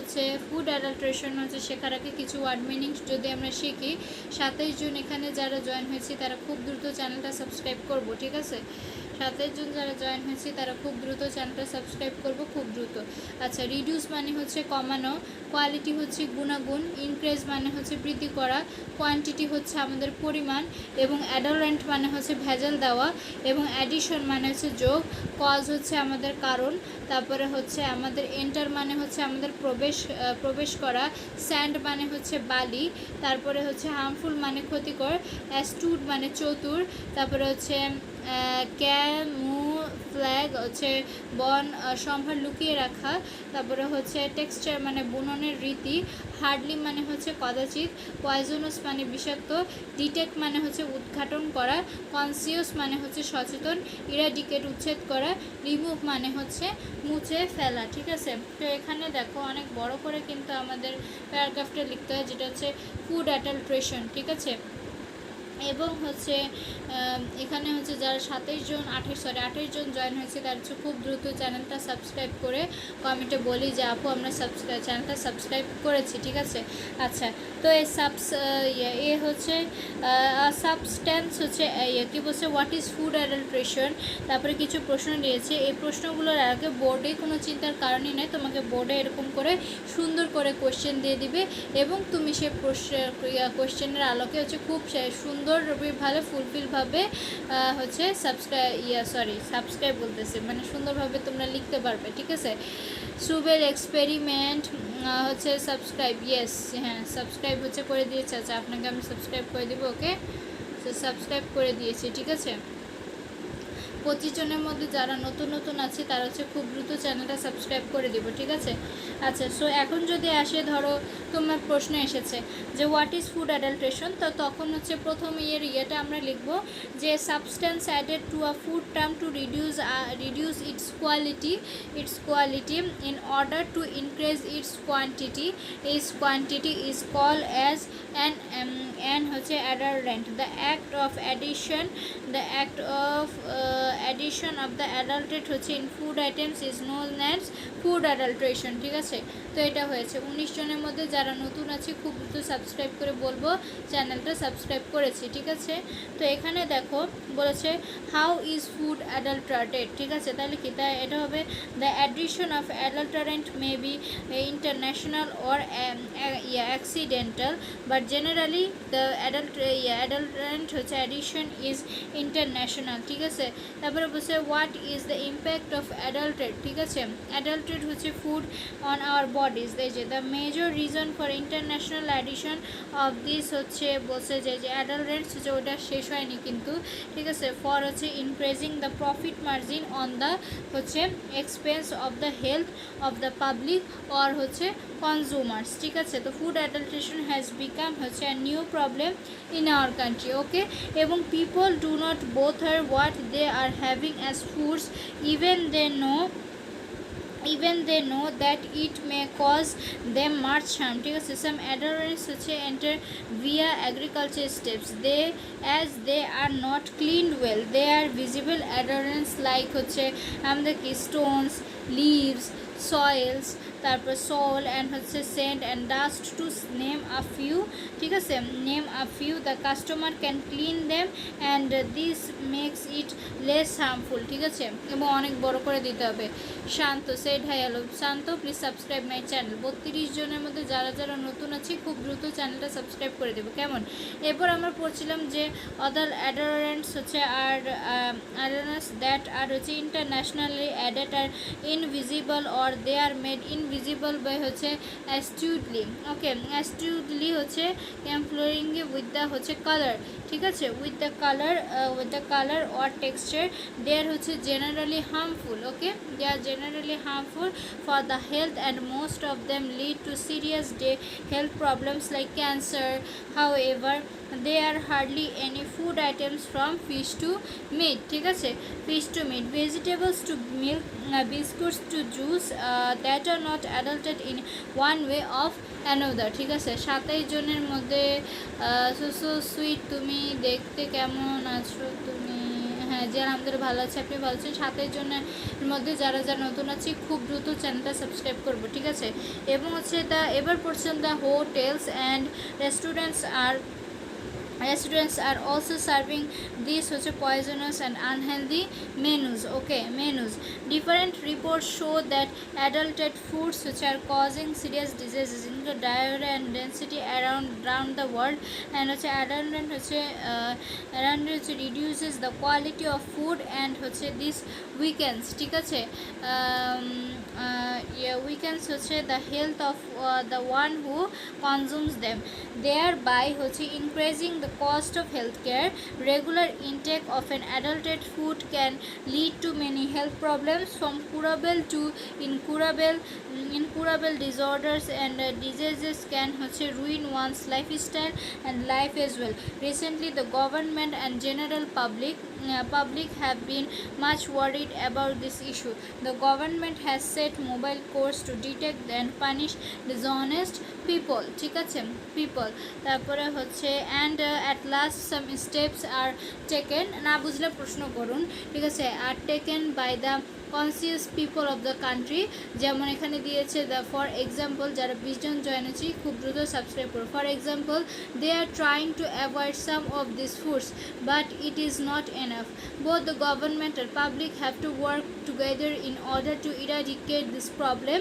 হচ্ছে food adulteration হচ্ছে শেখার আগে কিছু ওয়ার্ড মিনিং যদি আমরা শিখি। 27 জুন এখানে যারা জয়েন হয়েছি তারা খুব দ্রুত চ্যানেলটা সাবস্ক্রাইব করব, ঠিক আছে? 27 জুন যারা জয়েন হয়েছি তারা খুব দ্রুত চ্যানেলটা সাবস্ক্রাইব করব, খুব দ্রুত। আচ্ছা, রিডিউস মানে হচ্ছে কমানো, কোয়ালিটি হচ্ছে গুণাগুণ, ইনক্রিজ মানে হচ্ছে বৃদ্ধি করা, কোয়ান্টিটি হচ্ছে আমাদের পরিমাণ, এবং অ্যাডাল্টেন্ট মানে হচ্ছে ভেজাল দেওয়া, এবং অ্যাডিশন মানে হচ্ছে যোগ, কজ হচ্ছে আমাদের কারণ, তারপরে হচ্ছে আমাদের এন্টার মানে হচ্ছে আমাদের প্রবেশ করা, স্যান্ড মানে হচ্ছে বালি, তারপরে হচ্ছে হার্মফুল মানে ক্ষতিকর, অ্যাস্টুড মানে চতুর, তারপরে হচ্ছে ক্যামুফ্ল্যাগ হচ্ছে বন সম্ভার লুকিয়ে রাখা, তারপরে হচ্ছে টেক্সচার মানে বুননের রীতি, হার্ডলি মানে হচ্ছে কদাচিৎ, পয়জনাস মানে বিষাক্ত, ডিটেক্ট মানে হচ্ছে উদ্ঘাটন করা, কনসিয়াস মানে হচ্ছে সচেতন, ইরাডিকেট উচ্ছেদ করা, রিমুভ মানে হচ্ছে মুছে ফেলা, ঠিক আছে? তো এখানে দেখো অনেক বড় করে কিন্তু আমাদের প্যারাগ্রাফটা লিখতে হয়, যেটা হচ্ছে ফুড অ্যাডাল্ট্রেশন, ঠিক আছে? এবং হচ্ছে এখানে হচ্ছে যারা 28 জন জয়েন হয়েছে তার হচ্ছে খুব দ্রুত চ্যানেলটা সাবস্ক্রাইব করে কমেন্টে বলি যে আপু আমরা চ্যানেলটা সাবস্ক্রাইব করেছি, ঠিক আছে? আচ্ছা, তো এ হচ্ছে সাবস্ট্যান্স হচ্ছে কী বলছে, হোয়াট ইজ ফুড অ্যাডাল্ট্রেশন। তারপরে কিছু প্রশ্ন দিয়েছে, এই প্রশ্নগুলোর আগে বোর্ডে কোনো চিন্তার কারণই নেই, তোমাকে বোর্ডে এরকম করে সুন্দর করে কোশ্চেন দিয়ে দিবে এবং তুমি সেই কোশ্চেনের আলোকে হচ্ছে খুব সুন্দরভাবে ফুলফিলভাবে হচ্ছে সাবস্ক্রাইব বলতেছে, মানে সুন্দরভাবে তোমরা লিখতে পারবে, ঠিক আছে? সুবেল এক্সপেরিমেন্ট হচ্ছে সাবস্ক্রাইব, ইয়েস, হ্যাঁ সাবস্ক্রাইব হচ্ছে করে দিয়েছে। আচ্ছা, আপনাকে আমি সাবস্ক্রাইব করে দেবো, ওকে? তো সাবস্ক্রাইব করে দিয়েছি, ঠিক আছে? 25 জনের মধ্যে যারা নতুন আছে তারা হচ্ছে খুব দ্রুত চ্যানেলটা সাবস্ক্রাইব করে দিব, ঠিক আছে? আচ্ছা, সো এখন যদি আসে, ধরো তোমার প্রশ্ন এসেছে যে হোয়াট ইজ ফুড অ্যাডাল্ট্রেশন, তো তখন হচ্ছে প্রথম ইয়েটা আমরা লিখব যে substance added to a food term to reduce its quality in order to increase its quantity is call as an হচ্ছে adulterant. The act of addition of the adulterate হচ্ছে in food items is known as food adulteration, ঠিক আছে? তো এটা হয়েছে 19 জনের মধ্যে যারা নতুন আছে খুব দ্রুত সাবস্ক্রাইব করে বলবো চ্যানেলটা সাবস্ক্রাইব করেছি, ঠিক আছে? তো এখানে দেখো বলেছে হাউ ইজ ফুড অ্যাডাল্টারেটেড, ঠিক আছে? তাহলে কি তাই এটা হবে the addition of adulterant may be international or accidental, but generally the adulterant হচ্ছে অ্যাডিশন ইজ ইন্টারন্যাশনাল, ঠিক আছে? তারপরে বলছে what is the impact of adulterate, ঠিক আছে? অ্যাডাল্টারেট হচ্ছে ফুড অন আওয়ার বডিজ, এই যে the major reason for international addition of this হচ্ছে বলছে যে অ্যাডাল্টারেন্টস হচ্ছে ওটা শেষ হয়নি কিন্তু, ঠিক আছে? ফর হচ্ছে increasing the profit margin on the হচ্ছে expense of the health of the public or হচ্ছে কনজিউমার্স, ঠিক আছে? তো ফুড অ্যাডাল্ট্রেশন হ্যাজ বিকাম হচ্ছে a new problem in our country, okay? এবং people do not bother what they are having as foods even they know that it may cause them much harm, ঠিক আছে? Some adulterants হচ্ছে enter via agriculture steps, as they are not cleaned well. They are visible adulterants like হচ্ছে আমাদের কি stones, leaves, soils, তারপর soil and হচ্ছে sand and dust to name a few, ঠিক আছে? the customer can clean them and this makes it less harmful, ঠিক আছে? এবং অনেক বড় করে দিতে হবে। Shanta said hi hello, Shanta please subscribe my channel. 32 জনের মধ্যে যারা নতুন আছে খুব দ্রুত চ্যানেলটা সাবস্ক্রাইব করে দেবো, কেমন? এরপর আমরা পড়ছিলাম যে অদার অ্যাডাল্টারেন্টস হচ্ছে আর adulterants that are হচ্ছে internationally added are invisible or they are made invisible by হচ্ছে অ্যাস্টিউডলি, ওকে? অ্যাস্টিউডলি হচ্ছে ক্যামফ্লোরিং উইথ দ্য হচ্ছে কালার, ঠিক আছে? With the colour or texture they are হচ্ছে generally harmful, okay? They are generally harmful for the health and most of them lead to serious health problems like cancer. However, there are hardly any food items from fish to meat, ঠিক আছে? fish to meat, vegetables to milk, biscuits to juice that are not adulterated in one way of another, ঠিক আছে? 27 জনের মধ্যে so sweet, তুমি দেখতে কেমন আছো তুমি? হ্যাঁ জি আলহামদুলিল্লাহ ভালো আছে, আপনি ভালো আছেন? 7 জনের মধ্যে যারা যারা নতুন আছে খুব দ্রুত চ্যানেলটা সাবস্ক্রাইব করবো, ঠিক আছে। এবং হচ্ছে এবার পড়ছেন the hotels and Restaurants are also serving these poisonous and unhealthy menus. Okay, menus. Different reports show that adulterated foods which are causing serious diseases, including diarrhea and density around the world. And adulterant reduces the quality of food and this weakens. ঠিক আছে, weakens the health of the one who consumes them, thereby increasing the cost of healthcare. Regular intake of an adulterated food can lead to many health problems, from curable to incurable disorders, and diseases can ruin one's lifestyle and life as well. Recently, the government and general public have been much worried about this issue. The government has set mobile courts to detect and punish dishonest people. ঠিক আছে, people. তারপরে and at last some steps are taken, না বুঝলে প্রশ্ন করুন, ঠিক আছে, are taken by the conscious people of the country. যেমন এখানে দিয়েছে ফর এক্সাম্পল, যারা 20 জন জয়েন হয়েছে খুব দ্রুত সাবস্ক্রাইব করো। For example, they are trying to avoid some of these foods, but it is not enough. Both the government and public have to work together in order to eradicate this problem.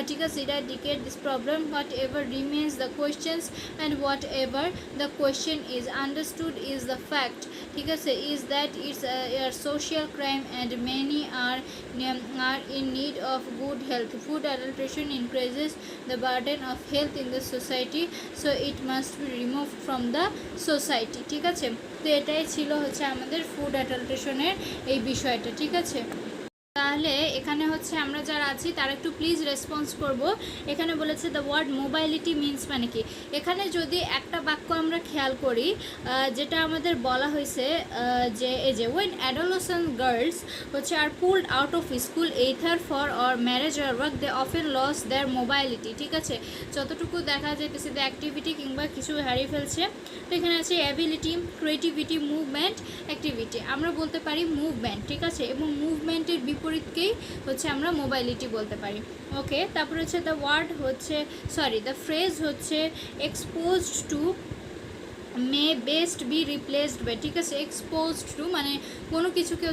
ঠিক আছে, eradicate this problem. Whatever remains the questions, and whatever the question is understood is the fact, ঠিক আছে, is that it's a social crime and many are in need of good health. Food adulteration increases the burden of health in the society, so it must be removed from the society. ঠিক আছে, তো এটাই ছিল আমাদের food অ্যাডাল্ট্রেশনের এই বিষয়টা, ঠিক আছে। তাহলে এখানে আমরা যারা আছি তারা একটু প্লিজ রেসপন্স করব। এখানে বলেছে দ্য ওয়ার্ড মোবাইলিটি মিনস মানে কি। এখানে যদি একটা বাক্য আমরা খেয়াল করি, যেটা আমাদের বলা হয়েছে যে এই যে when adolescent girls are pulled out of school either for or marriage or work, they often lose their mobility. ঠিক আছে, যতটুকু দেখা যাইতেছে দ্য অ্যাক্টিভিটি কিংবা কিছু হারিয়ে ফেলছে। তো এখানে আছে অ্যাবিলিটি, ক্রিয়েটিভিটি, মুভমেন্ট, অ্যাক্টিভিটি। আমরা বলতে পারি মুভমেন্ট, ঠিক আছে, এবং মুভমেন্টের বিপরীতকেই আমরা মোবাইলিটি বলতে পারি। ওকে, তারপরে the word the phrase exposed to may best be replaced by. ঠিক আছে, এক্সপোজড টু মানে কোনো কিছুকে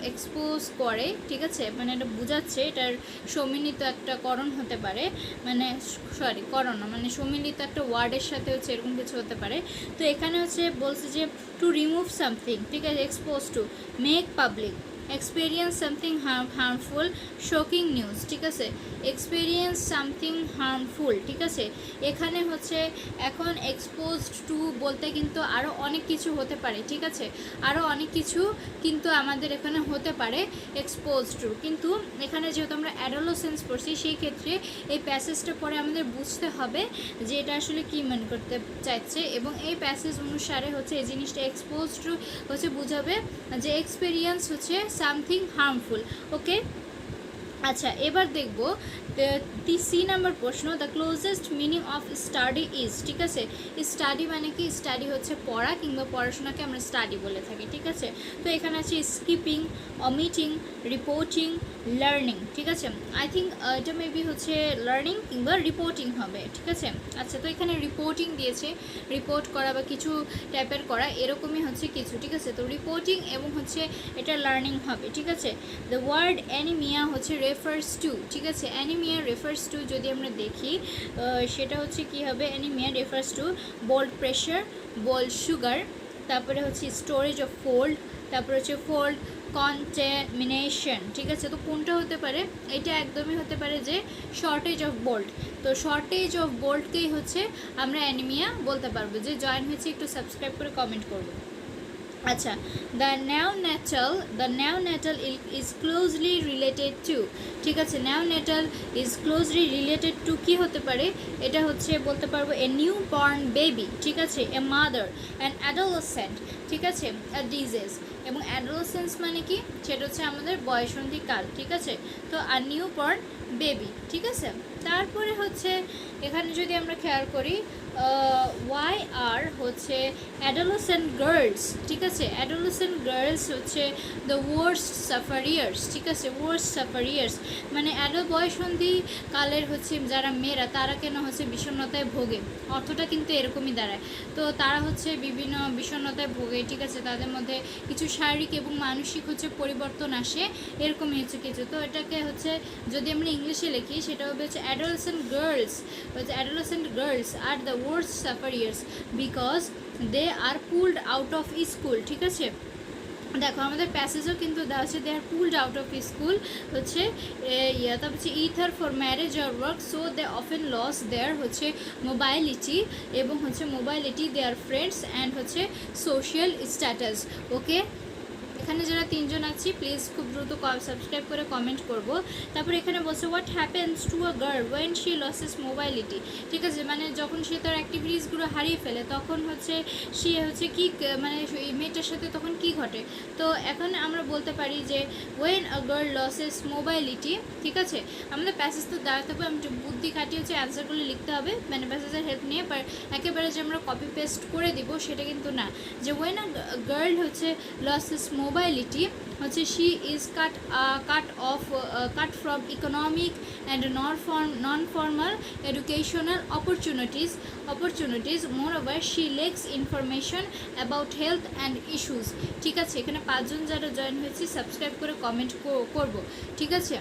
এক্সপোজ করে, ঠিক আছে, মানে এটা বোঝাচ্ছে এটার সম্মিলিত একটা করণ হতে পারে, মানে করণ না, মানে সম্মিলিত একটা ওয়ার্ডের সাথে এরকম কিছু হতে পারে। তো এখানে বলছে যে টু রিমুভ সামথিং, ঠিক আছে, expose to, make public, experience something harmful, shocking news। ঠিক আছে, experience something harmful, ঠিক আছে। এখানে এখন exposed to বলতে কিন্তু আরও অনেক কিছু হতে পারে, ঠিক আছে, আরও অনেক কিছু কিন্তু আমাদের এখানে হতে পারে exposed to। কিন্তু এখানে যেহেতু আমরা অ্যাডোলেসেন্স পড়ছি, সেই ক্ষেত্রে এই প্যাসেজটা পরে আমাদের বুঝতে হবে যে এটা আসলে কী মনে করতে চাইছে, এবং এই প্যাসেজ অনুসারে এই জিনিসটা exposed to বুঝাবে যে এক্সপেরিয়েন্স সামথিং হার্মফুল। ওকে, আচ্ছা, এবার দেখব সি নাম্বার প্রশ্ন, the closest meaning of study is. ঠিক আছে, স্টাডি মানে কি? স্টাডি পড়া কিংবা পড়াশোনাকে আমরা স্টাডি বলে থাকি, ঠিক আছে। তো এখানে আছে স্কিপিং, অমিটিং, রিপোর্টিং, লার্নিং। ঠিক আছে, আই থিঙ্ক এটা মেবি লার্নিং কিংবা রিপোর্টিং হবে, ঠিক আছে। আচ্ছা, তো এখানে রিপোর্টিং দিয়েছে, রিপোর্ট করা বা কিছু টাইপের করা, এরকমই কিছু, ঠিক আছে। তো রিপোর্টিং এবং এটা লার্নিং হবে, ঠিক আছে। The word anaemia refers to, ঠিক আছে, অ্যানিমিয়া রেফার্স টু যদি আমরা দেখি সেটা কি হবে, anaemia refers two blood pressure, blood sugar, তারপরে স্টোরেজ অফ ফোল্ড, তারপরে ফোল্ড কন্টামিনেশন। ঠিক আছে, তো কোনটা হতে পারে? এটা একদমই হতে পারে যে শর্টেজ অফ বোল্ট। তো শর্টেজ অফ বোল্টকেই আমরা অ্যানিমিয়া বলতে পারবো। যে জয়েন হয়েছে একটু সাবস্ক্রাইব করে কমেন্ট করবো। আচ্ছা, the neonatal is closely related to. ঠিক আছে, neonatal is closely related to কী হতে পারে? এটা বলতে পারবো এ নিউ বর্ন বেবি, ঠিক আছে, এ মাদার, অ্যান অ্যাডোলেসেন্ট, ঠিক আছে, আ ডিজিজ। এবং অ্যাডোলেসেন্স মানে কি? সেটা আমাদের বয়সন্ধিকাল, ঠিক আছে। তো আর নিউ বর্ন বেবি, ঠিক আছে। তারপরে এখানে যদি আমরা খেয়াল করি ওয়াই আর হচ্ছে অ্যাডোলেসেন্ট গার্লস, ঠিক আছে, অ্যাডোলেসেন্ট গার্লস হচ্ছে দ্য ওয়ার্স্ট সাফারিয়ার্স, ঠিক আছে, ওয়ার্স্ট সাফারিয়ার্স মানে বয়সন্ধি কালের হচ্ছে যারা মেয়েরা তারা কেন হচ্ছে বিষণ্ণতায় ভোগে, অর্থটা কিন্তু এরকমই দাঁড়ায়। তো তারা হচ্ছে বিভিন্ন বিষণ্ণতায় ভোগে, ঠিক আছে, তাদের মধ্যে কিছু শারীরিক এবং মানসিক হচ্ছে পরিবর্তন আসে, এরকমই হচ্ছে কিছু। তো এটাকে হচ্ছে যদি আমরা ইংলিশে লিখি সেটা হবে হচ্ছে অ্যাডোলেসেন্ট গার্লস, হচ্ছে অ্যাডোলেসেন্ট গার্লস আর the worst sufferers because they are pulled out of school, ঠিক আছে। দেখো আমাদের প্যাসেজও কিন্তু দেওয়া আছে, they are pulled out of school হচ্ছে তারপর হচ্ছে either for marriage or work, so they often lose their হচ্ছে মোবাইলিটি এবং হচ্ছে মোবাইলিটি দেয়ার ফ্রেন্ডস অ্যান্ড হচ্ছে সোশ্যাল স্ট্যাটাস। ওকে, এখানে যারা তিনজন আছি প্লিজ খুব দ্রুত সাবস্ক্রাইব করে কমেন্ট করব। তারপর এখানে বলছে what happens to a girl when she loses mobility, ঠিক আছে, মানে যখন সে তার অ্যাক্টিভিটিসগুলো হারিয়ে ফেলে তখন হচ্ছে সে হচ্ছে কি মানে এই মেয়েটার সাথে তখন কি ঘটে। তো এখন আমরা বলতে পারি যে when a girl loses mobility, ঠিক আছে, আমাদের প্যাসেজ তো দেওয়া থাকবে, আমি বুদ্ধি খাটিয়ে হচ্ছে অ্যান্সারগুলো লিখতে হবে, মানে প্যাসেজের হেল্প নিয়ে একেবারে যে আমরা কপি পেস্ট করে দিব সেটা কিন্তু না। যে ওয়েন আ গার্ল হচ্ছে লসেস মোবাইলিটি হচ্ছে she is cut from economic and non formal educational opportunities moreover she lacks information about health and issues, ঠিক আছে। এখানে পাঁচজন যারা জয়েন হয়েছি সাবস্ক্রাইব করে কমেন্ট করব, ঠিক আছে।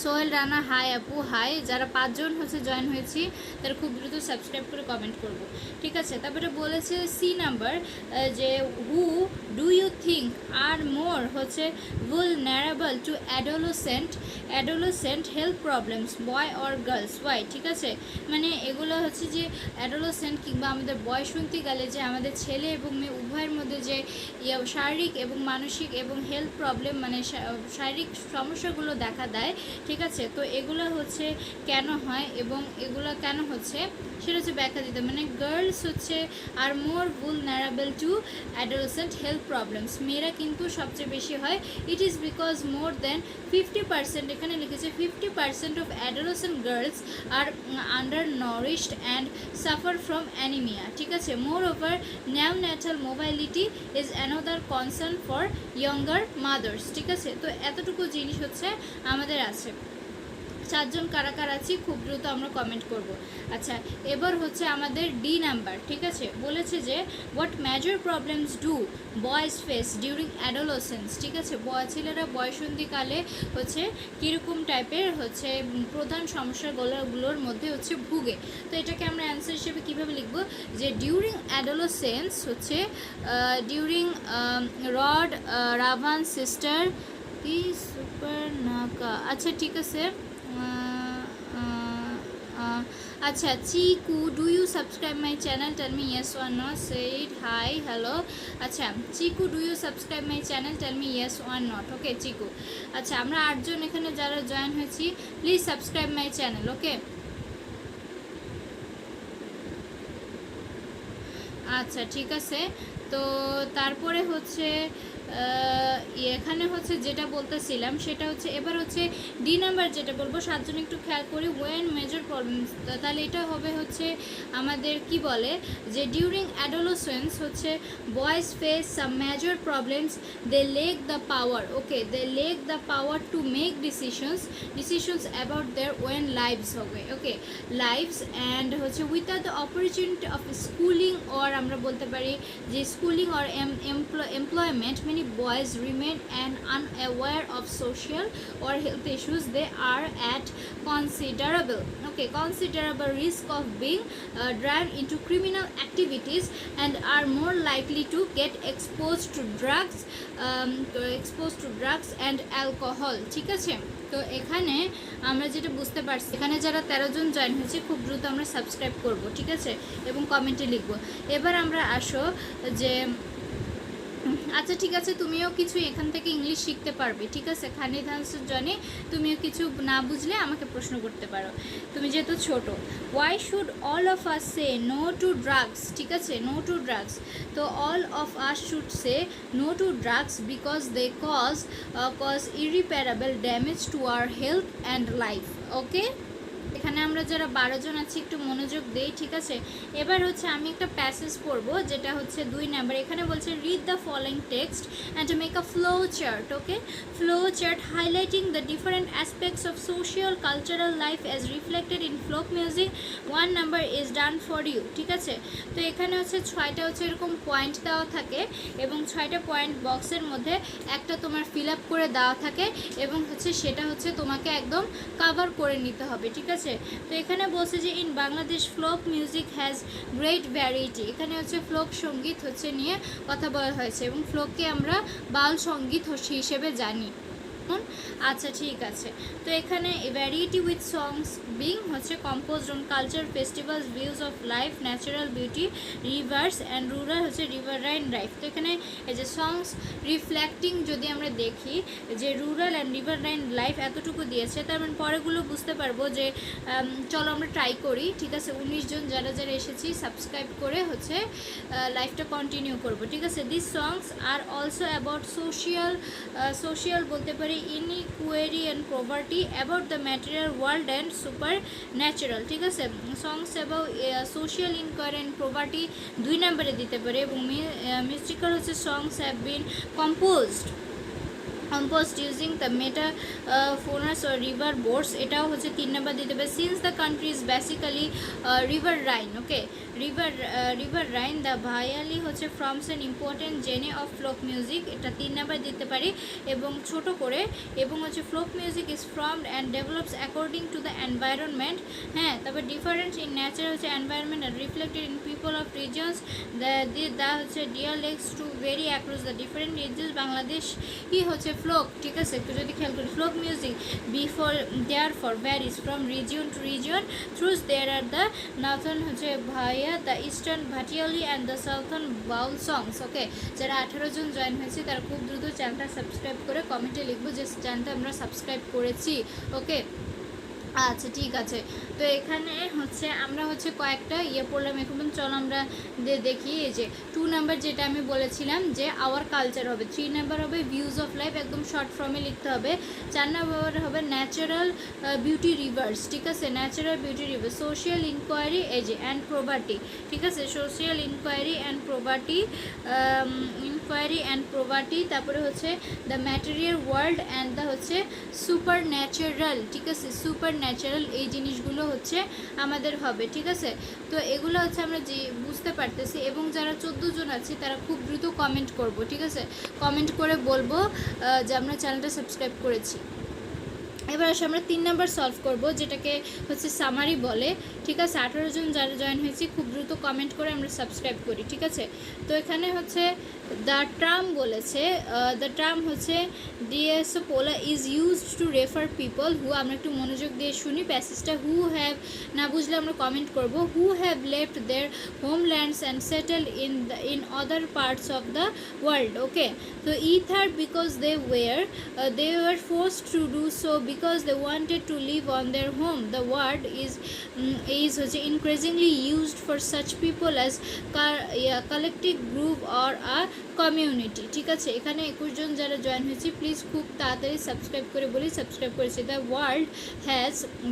সোহেল রানা হাই আপু হাই, যারা পাঁচজন হচ্ছে জয়েন হয়েছি তারা খুব দ্রুত সাবস্ক্রাইব করে কমেন্ট করব, ঠিক আছে। তারপরে বলেছে সি নাম্বার যে who do you think are more হচ্ছে vulnerable to adolescent health problems boy or girls why, ঠিক আছে, মানে এগুলো হচ্ছে যে অ্যাডোলেসেন্ট কিংবা আমাদের বয়সন্তীকালে যে আমাদের ছেলে এবং মেয়ে উভয়ের মধ্যে যে শারীরিক এবং মানসিক এবং হেলথ প্রবলেম মানে শারীরিক সমস্যাগুলো দেখা দেয়, ঠিক আছে। তো এগুলো হচ্ছে কেন হয় এবং এগুলো কেন হচ্ছে সেটা হচ্ছে ব্যাখ্যা দিতে, মানে গার্লস হচ্ছে are more vulnerable to adolescent health problems, মেয়েরা কিন্তু সবচেয়ে বেশি হয়। ইট ইজ বিকজ মোর দেন 50%, এখানে লিখেছে 50% of adolescent girls are undernourished and suffer from anaemia, ঠিক আছে। Moreover neonatal mobility is another concern for younger mothers, ঠিক আছে। তো এতটুকু জিনিস হচ্ছে আমাদের আছে। চারজন কারা কারা আছি খুব দ্রুত আমরা কমেন্ট করব। আচ্ছা, এবার হচ্ছে আমাদের ডি নাম্বার, ঠিক আছে, বলেছে যে what major problems do boys face during adolescence, ঠিক আছে, ছেলেরা বয়সন্ধিকালে হচ্ছে কীরকম টাইপের হচ্ছে প্রধান সমস্যাগুলোর মধ্যে হচ্ছে ভুগে। তো এটাকে আমরা অ্যান্সার হিসেবে কীভাবে লিখব যে ডিউরিং অ্যাডোলেসেন্স হচ্ছে ডিউরিং রড রাভান সিস্টার কি সুপার নাকা, আচ্ছা ঠিক আছে। আচ্ছা Chiku do you subscribe my channel tell me yes or not, said hi hello. আচ্ছা Chiku do you subscribe my channel tell me yes or not, okay Chiku. আচ্ছা আমরা আটজন এখানে যারা জয়েন হয়েছি please subscribe my channel, okay. আচ্ছা ঠিক আছে। তো তারপরে হচ্ছে এখানে হচ্ছে যেটা বলতেছিলাম সেটা হচ্ছে এবার হচ্ছে ডি নাম্বার যেটা বলবো সাতজন একটু খেয়াল করি ওয়েন মেজর প্রবলেমস, তাহলে এটা হবে হচ্ছে আমাদের কি বলে যে ডিউরিং অ্যাডোলেসেন্স হচ্ছে boys face some major problems, they lack the power, okay, they lack the power to make decisions about their own lives হবে, ওকে, লাইভস অ্যান্ড হচ্ছে without the opportunity of schooling or আমরা বলতে পারি যে schooling or employment many boys remain unaware of social or health issues. They are at considerable risk of being dragged into criminal activities and are more likely to get exposed to drugs and alcohol, ঠিক আছে। তো এখানে আমরা যেটা বুঝতে পারছি এখানে যারা 13 জন জয়েন হয়েছে খুব দ্রুত আমরা সাবস্ক্রাইব করব, ঠিক আছে, এবং কমেন্টে লিখব। এবার আমরা আসো যে আচ্ছা ঠিক আছে তুমিও কিছু এখান থেকে ইংলিশ শিখতে পারবে, ঠিক আছে, খানিদ হাসান জনি তুমিও কিছু না বুঝলে আমাকে প্রশ্ন করতে পারো, তুমি যেহেতু ছোট। Why should all of us say no to drugs, ঠিক আছে, নো টু ড্রাগস। তো all of us should say no to drugs because they cause irreparable damage to our health and life, okay. এখানে আমরা যারা 12 জন আছি একটু মনোযোগ দেই, ঠিক আছে। এবার হচ্ছে আমি একটা প্যাসেজ পড়বো, যেটা হচ্ছে 2 নাম্বার। এখানে বলছে read the following text and make a flow chart. Okay, flow chart highlighting the different aspects of social cultural life as reflected in folk music. 1 number is done for you, ঠিক আছে। তো এখানে হচ্ছে 6টা হচ্ছে এরকম পয়েন্ট দেওয়া থাকে এবং 6টা পয়েন্ট বক্সের মধ্যে একটা তোমার ফিল আপ করে দেওয়া থাকে এবং হচ্ছে সেটা হচ্ছে তোমাকে একদম কাভার করে নিতে হবে, ঠিক আছে। তো এখানে বলছে যে in Bangladesh folk music has great variety. এখানে হচ্ছে ফোক সঙ্গীত হচ্ছে নিয়ে কথা বলা হয়েছে এবং ফোককে আমরা বাউল সঙ্গীত হিসেবে জানি। আচ্ছা, ঠিক আছে। তো এখানে ভ্যারিয়েটি উইথ সংস বিং হচ্ছে composed on culture, festivals, views of life, natural beauty, rivers and rural হচ্ছে রিভারাইন লাইফ। তো এখানে এই যে সংস রিফ্লেক্টিং যদি আমরা দেখি যে রুরাল অ্যান্ড রিভারাইন লাইফ এতটুকু দিয়েছে, তার মানে পরেগুলো বুঝতে পারবো যে চলো আমরা ট্রাই করি, ঠিক আছে। 19 জন যারা যারা এসেছি সাবস্ক্রাইব করে হচ্ছে লাইফটা কন্টিনিউ করবো, ঠিক আছে। This songs are also about social বলতে পারি inequality and poverty, about the material world and supernatural, ঠিক আছে। songs about social inequality and poverty 2 নম্বরে দিতে পারে এবং musical হচ্ছে songs have been composed using the metaphors or river boards, এটাও হচ্ছে 3 নাম্বার দিতে পারে। since the country is basically riverine, okay, riverine, the bhayali হচ্ছে forms an important genre of folk music, এটা 3 নাম্বার দিতে পারি এবং ছোট করে, এবং হচ্ছে folk music is formed and develops according to the environment, হ্যাঁ। তারপর different in nature হচ্ছে environment and reflected in people of regions, the হচ্ছে dialects to vary across the different regions। Bangladesh কি হচ্ছে ফ্লোক, ঠিক আছে। একটু যদি খেয়াল করি, flock music therefore varies from region to region, through there are the northern হচ্ছে ভাইয়া, the eastern Bhatiali and the southern Baul songs। ওকে, যারা 18 জন জয়েন হয়েছে তারা খুব দ্রুত চ্যানেলটা সাবস্ক্রাইব করে কমেন্টে লিখবো যে চ্যানেলটা আমরা সাবস্ক্রাইব করেছি। ওকে, আচ্ছা, ঠিক আছে। তো এখানে হচ্ছে আমরা হচ্ছে কয়েকটা পড়লাম। এখন চলো আমরা দেখি এই যে 2 নাম্বার যেটা আমি বলেছিলাম যে আওয়ার কালচার হবে, 3 নাম্বার হবে ভিউজ অফ লাইফ, একদম শর্ট ফর্মে লিখতে হবে। 4 নাম্বার হবে ন্যাচারাল বিউটি রিভার্স, ঠিক আছে, natural beauty rivers. Social enquiry এই যে অ্যান্ড প্রভার্টি, ঠিক আছে, সোশিয়াল ইনকোয়ারি অ্যান্ড প্রভার্টি, তারপরে হচ্ছে the material world and the হচ্ছে সুপার ন্যাচারাল, ঠিক আছে, সুপার ন্যাচারাল, এই জিনিসগুলো হচ্ছে আমাদের হবে, ঠিক আছে। তো এগুলো হচ্ছে আমরা যে বুঝতে পারতেছি এবং যারা 14 জন আছে তারা খুব দ্রুত কমেন্ট করব, ঠিক আছে, কমেন্ট করে বলবো যে আমরা চ্যানেলটা সাবস্ক্রাইব করেছি। এবার আসলে আমরা 3 নাম্বার সলভ করব, যেটাকে হচ্ছে সামারি বলে, ঠিক আছে। 18 জন যারা জয়েন হয়েছে খুব দ্রুত কমেন্ট করে আমরা সাবস্ক্রাইব করি, ঠিক আছে। তো এখানে হচ্ছে দ্য টার্ম বলেছে, দ্য টার্ম হচ্ছে diaspora is used to refer people who, আমরা একটু মনোযোগ দিয়ে শুনি প্যাসেজটা। হু হ্যাভ, না বুঝলে আমরা কমেন্ট করব, who have left their homelands and settled in other parts of the world. Okay, তো either because they were forced to do so because they wanted to live on their home. The word is increasingly used for such people as collective group or a community, ঠিক আছে। এখানে 21 জন যারা join হয়েছে please খুব তাড়াতাড়ি subscribe করে বলি subscribe করেছে।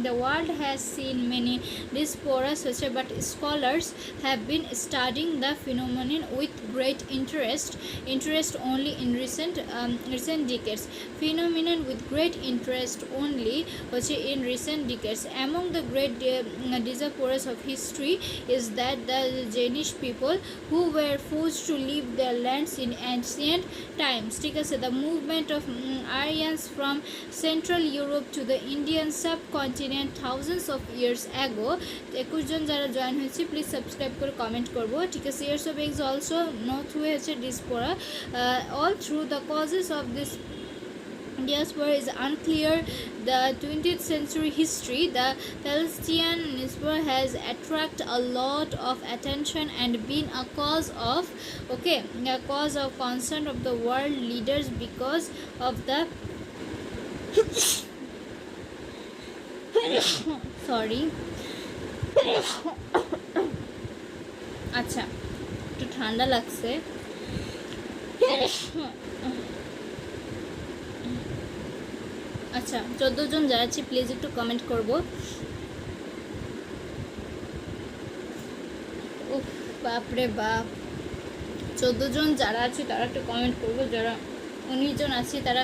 The world has seen many diasporas হচ্ছে, but scholars have been studying the phenomenon with great interest only in recent decades. Phenomenon with great interest only হচ্ছে in recent decades. Among the great diasporas of history is that the Danish people who were forced to leave their lands in ancient times, ঠিক আছে। The movement of Aryans from Central Europe to the Indian subcontinent thousands of years ago। 21 জন যারা join হয়েছে please subscribe করে comment করবো, ঠিক আছে। Years of eggs also north way হচ্ছে diaspora, all through the causes of this diaspora is unclear. The 20th century history, the Palestinian diaspora has attracted a lot of attention and been a cause of concern of the world leaders because of the sorry আচ্ছা, একটু ঠান্ডা লাগছে। আচ্ছা, 14 জন যারা আছি please একটু comment করব। বাপরে বাপ, 14 জন যারা আছে তারা একটু কমেন্ট করবো, যারা 19 জন আছে তারা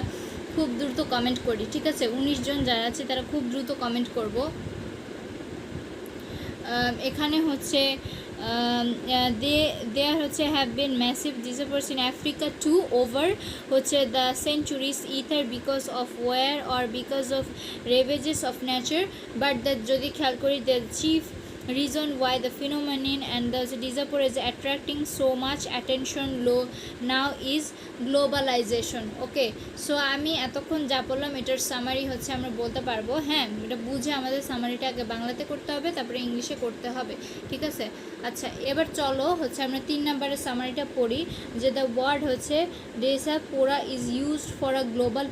খুব দ্রুত কমেন্ট করি, ঠিক আছে? 19 জন যারা আছে তারা খুব দ্রুত কমেন্ট করব। এখানে হচ্ছে there হচ্ছে have been massive disappearance in Africa too over হচ্ছে the centuries either because of war or because of ravages of nature, but the যদি খেয়াল করি the chief reason why the phenomenon and the disappearance is attracting so much attention low now is globalisation. Okay, so আমি এতক্ষণ যা বললাম এটার summary হচ্ছে আমরা বলতে পারবো। হ্যাঁ, এটা বুঝে আমাদের সামারিটা আগে বাংলাতে করতে হবে, তারপরে ইংলিশে করতে হবে, ঠিক আছে? আচ্ছা, এবার চলো হচ্ছে আমরা 3 নম্বরের সামারিটা পড়ি, যে দ্য ওয়ার্ড হচ্ছে diaspora is used for a global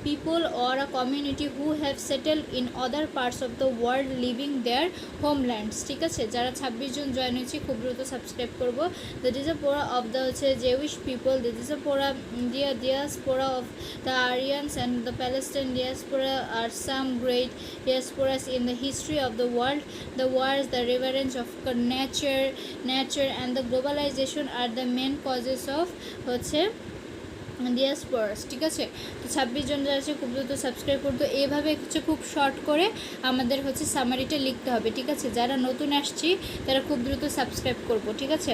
people or a community who have settled in other parts of the world living their homelands, ঠিক আছে? যারা 26 জন জয়েন হয়েছে খুব দ্রুত সাবস্ক্রাইব করবো। দ্য ডিয়াসপোরা অফ দ্য হচ্ছে জেউইশ people, the diaspora of the Aryans and the Palestinian diaspora are some great diasporas in the history of the world. The wars, the reverence of nature and the globalization are the main causes of হচ্ছে ডিয়াসপোরাস, ঠিক আছে? তো 26 জন যারা আছে খুব দ্রুত subscribe করতো। এইভাবে হচ্ছে খুব শর্ট করে আমাদের হচ্ছে সামারিটা লিখতে হবে, ঠিক আছে? যারা নতুন আসছি তারা খুব দ্রুত সাবস্ক্রাইব করবো, ঠিক আছে?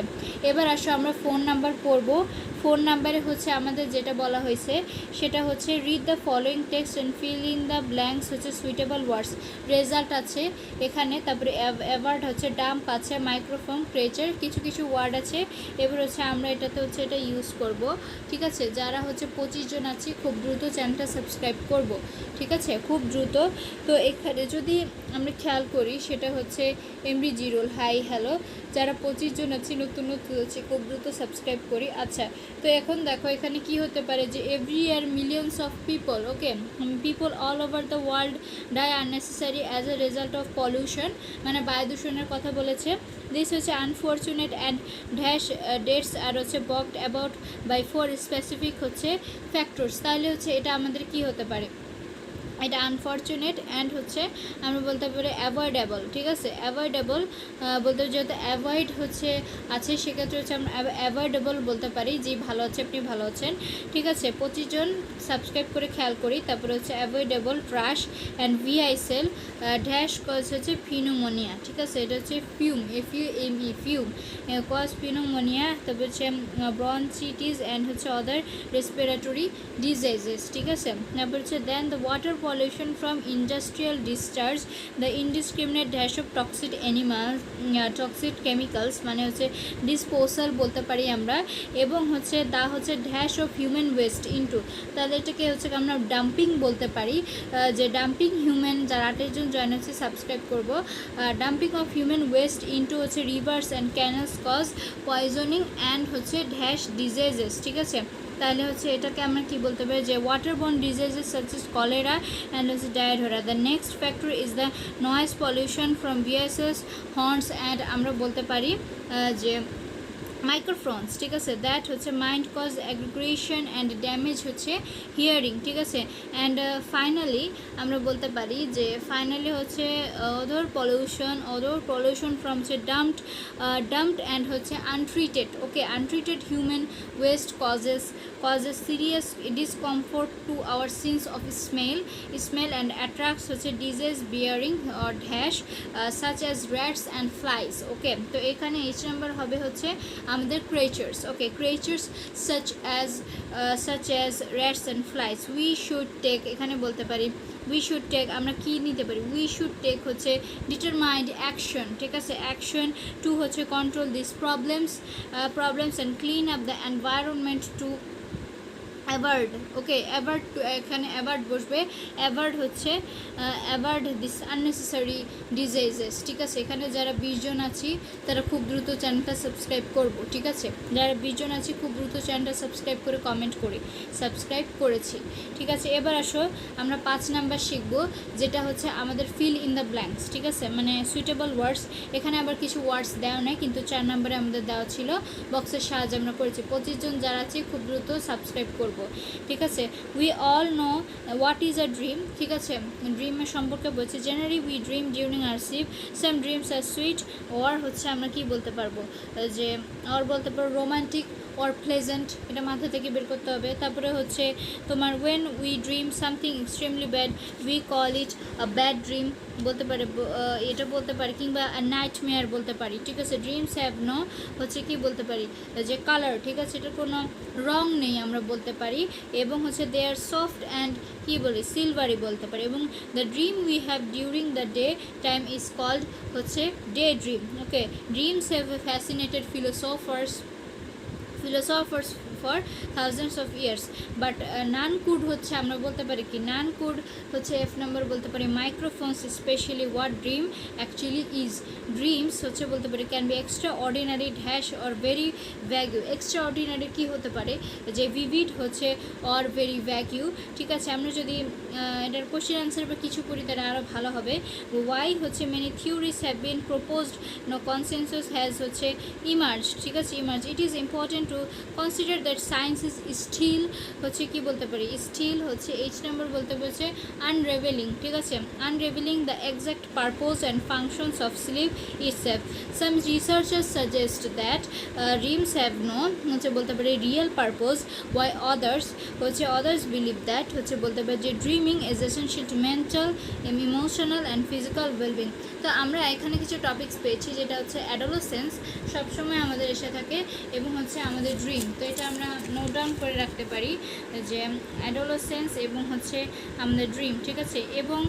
এবার আসো আমরা ফোন নাম্বার পড়বো। ফোন নাম্বারে হচ্ছে আমাদের যেটা বলা হয়েছে সেটা হচ্ছে read the following text and fill in the blanks হচ্ছে সুইটেবল ওয়ার্ডস। রেজাল্ট আছে এখানে, তারপরে অ্যাওয়ার্ড হচ্ছে ডাম্প আছে, মাইক্রোফোন, ক্রেচার, কিছু ওয়ার্ড আছে। এবার হচ্ছে আমরা এটাতে হচ্ছে এটা ইউজ করব, ঠিক আছে? যারা হচ্ছে 25 জন আছে খুব দ্রুত চ্যানেলটা সাবস্ক্রাইব করব, ঠিক আছে? খুব দ্রুত। তো এখানে যদি আমরা খেয়াল করি সেটা হচ্ছে এমডি জিরোল, হাই হ্যালো। যারা 25 জন আছে নতুন আছে খুব দ্রুত সাবস্ক্রাইব করি। আচ্ছা, তো এখন দেখো এখানে কি হতে পারে, যে every year millions of people, okay, people all over the world die unnecessary as a result of pollution, মানে বায়ু দূষণের কথা বলেছে। দিস হচ্ছে unfortunate and dash deaths are হচ্ছে বকড অ্যাবাউট বাই 4 স্পেসিফিক হচ্ছে ফ্যাক্টরস। তাহলে হচ্ছে এটা আমাদের কি হতে পারে, এটা আনফর্চুনেট অ্যান্ড হচ্ছে আমরা বলতে পারি অ্যাভয়েডেবল, ঠিক আছে? অ্যাভয়েডেবল বলতে যেহেতু অ্যাভয়েড হচ্ছে আছে সেক্ষেত্রে হচ্ছে আমরা অ্যাভয়েডেবল বলতে পারি, যে ভালো আছে আপনি ভালো আছেন, ঠিক আছে? 25 জন সাবস্ক্রাইব করে খেয়াল করি। তারপরে হচ্ছে avoidable trash and vehicle dash cause হচ্ছে ফিনোমোনিয়া, ঠিক আছে? এটা হচ্ছে fume, FUME fume cause pneumonia. তারপর হচ্ছে ব্রনচিটিস অ্যান্ড হচ্ছে আদার রেসপিরেটরি ডিজিজেস, ঠিক আছে? তারপর হচ্ছে then the water pollution from industrial discharge, the indiscriminate dash of toxic animals, toxic chemicals মানে হচ্ছে ডিসপোজাল বলতে পারি আমরা, এবং হচ্ছে দা হচ্ছে dash of human waste into, তাহলে এটাকে হচ্ছে আমরা ডাম্পিং বলতে পারি, যে ডাম্পিং হিউম্যান, যারা 28 জন জয়েন হচ্ছে সাবস্ক্রাইব করব। Dumping of human waste into হচ্ছে rivers and canals cause poisoning and হচ্ছে ড্যাশ ডিজিজেস, ঠিক আছে? তাহলে হচ্ছে এটাকে আমরা কি বলতে পারি, যে waterborne diseases such as cholera and হচ্ছে diarrhoea. The next factor is the noise pollution from vehicles horns and আমরা বলতে পারি যে মাইক্রোফোনস, ঠিক আছে? দ্যাট হচ্ছে mind cause aggregation and damage হচ্ছে হিয়ারিং, ঠিক আছে? অ্যান্ড ফাইনালি আমরা বলতে পারি যে ফাইনালি হচ্ছে অদর পলিউশন ফ্রম হচ্ছে ডাম্পড অ্যান্ড হচ্ছে untreated, okay, untreated human waste causes serious discomfort to our sense of smell and attracts হচ্ছে disease bearing or dash such as rats and flies, okay? তো এখানে এইচ নাম্বার হবে হচ্ছে আমাদের creatures, okay, creatures such as rats and flies. We should take, এখানে বলতে পারি we should take, আমরা কি নিতে পারি, we should take হচ্ছে determined action, ঠিক আছে? action to হচ্ছে control these problems and clean up the environment to avert, okay, avert to, এখানে অ্যাভার্ড বসবে, অ্যাভার্ড হচ্ছে অ্যাভার্ড দিস আননেসেসারি ডিজিজেস, ঠিক আছে? এখানে যারা 20 জন আছি তারা খুব দ্রুত চ্যানেলটা সাবস্ক্রাইব করব, ঠিক আছে? যারা 20 জন আছি খুব দ্রুত চ্যানেলটা সাবস্ক্রাইব করে কমেন্ট করি সাবস্ক্রাইব করেছি, ঠিক আছে? এবার আসো আমরা 5 নাম্বার শিখবো, যেটা হচ্ছে আমাদের ফিল ইন দ্য ব্ল্যাঙ্কস, ঠিক আছে? মানে সুইটেবল ওয়ার্ডস। এখানে আবার কিছু ওয়ার্ডস দেওয়া নেই, কিন্তু 4 নম্বরে আমাদের দেওয়া ছিল, বক্সের সাহায্যে আমরা করেছি। 25 জন যারা আছে খুব দ্রুত সাবস্ক্রাইব করব, করব, ঠিক আছে। We all know what is a dream, ঠিক আছে, ড্রিমের সম্পর্কে বলছি। Generally we dream during our sleep, some dreams are sweet, or হচ্ছে আমরা কি বলতে পারবো যে ওর বলতে পারবো রোমান্টিক অর প্লেজেন্ট, এটা মাথা থেকে বের করতে হবে। তারপরে হচ্ছে তোমার when we dream something extremely bad we call it a bad dream বলতে পারে, এটা বলতে পারি, কিংবা নাইট মেয়ার বলতে পারি, ঠিক আছে। ড্রিমস হ্যাভ নো হচ্ছে কি বলতে পারি যে কালার, ঠিক আছে, এটা কোনো রং নেই আমরা বলতে পারি। এবং হচ্ছে দে আর সফট অ্যান্ড কি বলি সিলভারি বলতে পারি। এবং the dream we have during the daytime is called হচ্ছে daydream, okay. Dreams have fascinated philosophers for thousands of years but none could হচ্ছে আমরা বলতে পারি কি none could হচ্ছে F নাম্বার বলতে পারি microphones especially what dream actually is. Dreams হচ্ছে বলতে পারি can be extraordinary dash or very vague. extraordinary কি হতে পারে যে vivid হচ্ছে or very vague, ঠিক আছে। আমরা যদি এটার কোশ্চেন আনসার বা কিছু করি তাহলে আরও ভালো হবে। why হচ্ছে many theories have been proposed, no consensus has হচ্ছে emerged, ঠিক আছে, emerged. it is important to consider that science is still হচ্ছে কি বলতে পারি still হচ্ছে H নাম্বার বলতে বলছে unraveling, ঠিক আছে, unraveling the exact purpose and functions of sleep itself. Some researchers suggest that dreams have no হচ্ছে বলতে পারি real purpose, while others believe that হচ্ছে বলতে পারি যে dreaming is essential to mental, emotional and physical well-being. তো আমরা এখানে কিছু টপিকস পেয়েছি যেটা হচ্ছে অ্যাডোলেসেন্স সবসময় আমাদের এসে থাকে এবং হচ্ছে আমাদের ড্রিম। তো এটা আমরা নোট ডাউন করে রাখতে পারি যে অ্যাডোলেসেন্স এবং হচ্ছে আমাদের ড্রিম, ঠিক আছে। এবং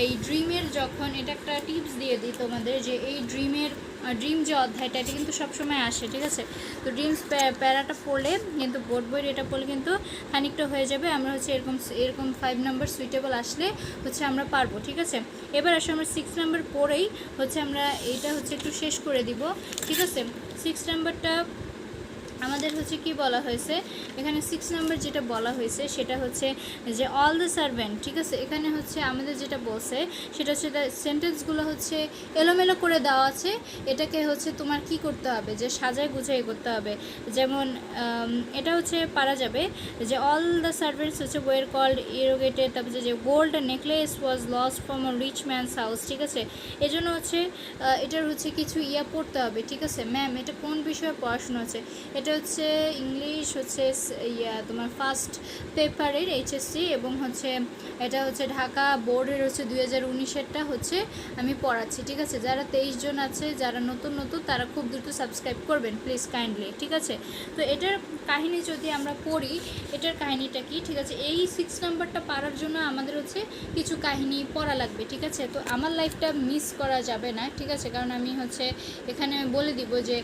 এই ড্রিমের যখন এটা একটা টিপস দিয়ে দিই তোমাদের যে এই ড্রিম যে অধ্যায়টা এটা কিন্তু সবসময় আসে, ঠিক আছে। তো ড্রিমস প্যারাটা পড়লে কিন্তু বোর্ড বইয়ের এটা পড়লে কিন্তু খানিকটা হয়ে যাবে। আমরা হচ্ছে এরকম 5 নাম্বার সুইটেবল আসলে হচ্ছে আমরা পারবো, ঠিক আছে। এবার আসলে আমরা 6 নাম্বার পড়েই হচ্ছে আমরা এইটা হচ্ছে একটু শেষ করে দিব, ঠিক আছে। 6 নাম্বারটা আমাদের হচ্ছে কি বলা হয়েছে এখানে 6 নাম্বার যেটা বলা হয়েছে সেটা হচ্ছে যে অল দ্য সার্ভেন্ট, ঠিক আছে। এখানে হচ্ছে আমাদের যেটা বলছে সেটা হচ্ছে সেন্টেন্সগুলো হচ্ছে এলোমেলো করে দেওয়া আছে, এটাকে হচ্ছে তোমার কি করতে হবে যে সাজায় গুছাই করতে হবে। যেমন এটা হচ্ছে পারা যাবে যে অল দ্য সার্ভেন্টস হচ্ছে ওয়ের কল্ড ইরোগেটেড, তারপরে যে gold necklace was lost from a rich man's house, ঠিক আছে। এজন্য হচ্ছে এটার হচ্ছে কিছু পড়তে হবে, ঠিক আছে। ম্যাম এটা কোন বিষয়ে পড়াশোনা আছে? এটা হচ্ছে ইংলিশ হচ্ছে তোমার ফার্স্ট পেপারের এইচএসসি এবং হচ্ছে এটা হচ্ছে ঢাকা বোর্ডের হচ্ছে 2019-এরটা হচ্ছে আমি পড়াচ্ছি, ঠিক আছে। যারা 23 জন আছে যারা নতুন তারা খুব দ্রুত সাবস্ক্রাইব করবেন প্লিজ কাইন্ডলি, ঠিক আছে। তো এটার কাহিনী যদি আমরা পড়ি এটার কাহিনীটা কি, ঠিক আছে। এই 6 নাম্বারটা পারার জন্য আমাদের হচ্ছে কিছু কাহিনী পড়া লাগবে, ঠিক আছে। তো আমার লাইফটা মিস করা যাবে না, ঠিক আছে, কারণ আমি হচ্ছে এখানে বলে দিব যে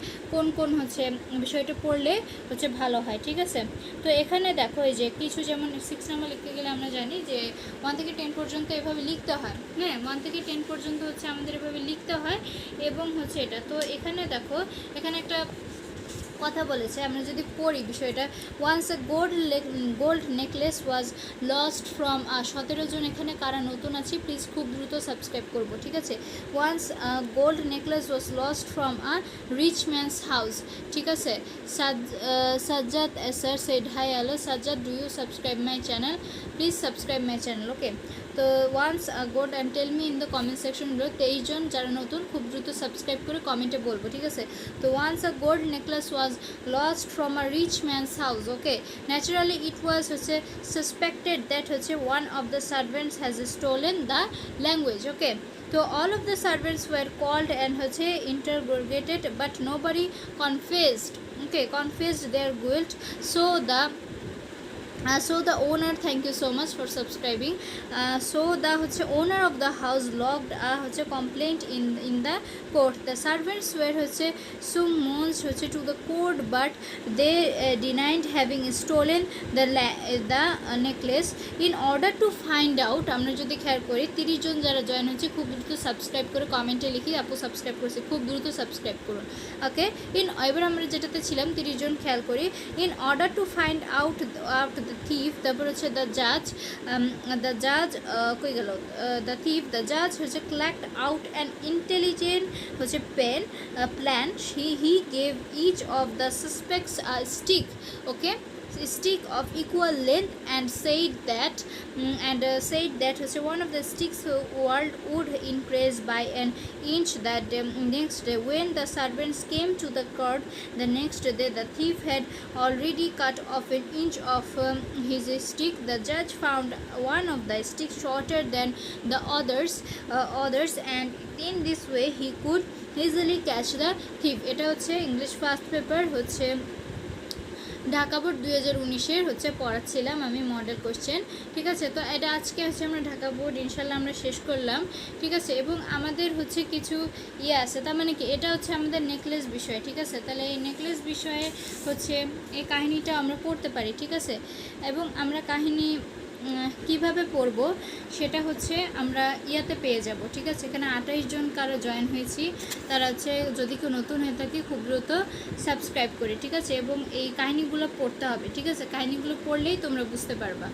কোন হচ্ছে বিষয়টা পড়লে হচ্ছে ভালো হয়, ঠিক আছে। তো এখানে দেখো এই যে কিছু যেমন 6 নাম্বার লিখতে গেলে আমরা জানি যে 1 থেকে 10 পর্যন্ত এভাবে লিখতে হয়, হ্যাঁ 1 থেকে 10 পর্যন্ত হচ্ছে আমাদের এভাবে লিখতে হয় এবং হচ্ছে এটা। তো এখানে দেখো এখানে একটা কথা বলেছে আমরা যদি পড়ি বিষয়টা, once a gold necklace was lost from 17 জন এখানে কারা নতুন আছে প্লিজ খুব দ্রুত সাবস্ক্রাইব করবো, ঠিক আছে। Once gold necklace was lost from a rich man's house, ঠিক আছে। Sajjad sir said hi hello Sajjad, do you subscribe my channel? Please subscribe my channel, okay. তো once gold and tell me in the comment সেকশনগুলো 23 জন যারা নতুন খুব দ্রুত subscribe করে কমেন্টে বলবো, ঠিক আছে। তো once a gold necklace was lost from a rich man's house, okay. Naturally it was হচ্ছে সাসপেক্টেড দ্যাট হচ্ছে one of the servants has stolen the language, okay. তো all of the servants were called and হচ্ছে interrogated but nobody confessed their guilt, so the owner, thank you so much for subscribing, so the হচ্ছে owner of the house logged a হচ্ছে complaint in the court. The servants were হচ্ছে summoned হচ্ছে to the court but they denied having stolen the necklace. In order to find out, আমরা যদি খেয়াল করি 30 জন যারা join হচ্ছে খুব দ্রুত সাবস্ক্রাইব করে কমেন্টে লিখি আপু সাবস্ক্রাইব করেছে, খুব দ্রুত সাবস্ক্রাইব করুন, ওকে। এবার আমরা যেটাতে ছিলাম 30 জন খেয়াল করি। in order to find out the thief, তারপর হচ্ছে the judge কই গেল the thief, the judge হচ্ছে collect out an intelligent হচ্ছে plan. He gave each of the suspects a stick, okay. stick of equal length and said that one of the sticks would increase by an inch that next day. When the servants came to the court the next day, the thief had already cut off an inch of his stick. The judge found one of the sticks shorter than the others, and in this way he could easily catch the thief. এটা হচ্ছে English first paper হচ্ছে Dhaka board 2019-এর হচ্ছে পড়াচ্ছিলাম আমি model question, ঠিক আছে। তো এটা আজকে হচ্ছে আমরা ঢাকা বোর্ড ইনশাল্লাহ আমরা শেষ করলাম, ঠিক আছে। এবং আমাদের হচ্ছে কিছু আছে, তার মানে কি এটা হচ্ছে আমাদের নেকলেস বিষয়, ঠিক আছে। তাহলে এই নেকলেস বিষয়ে হচ্ছে এই কাহিনীটা আমরা পড়তে পারি, ঠিক আছে। এবং আমরা কাহিনী কিভাবে পড়ব সেটা হচ্ছে আমরা ইয়াতে পেয়ে যাব, ঠিক আছে। এখানে 28 জন কারা জয়েন হয়েছি, তারা হচ্ছে যদি কেউ নতুন হয়ে থাকে খুব দ্রুত সাবস্ক্রাইব করে, ঠিক আছে। এবং এই কাহিনীগুলো পড়তে হবে, ঠিক আছে। কাহিনীগুলো পড়লেই তোমরা বুঝতে পারবা।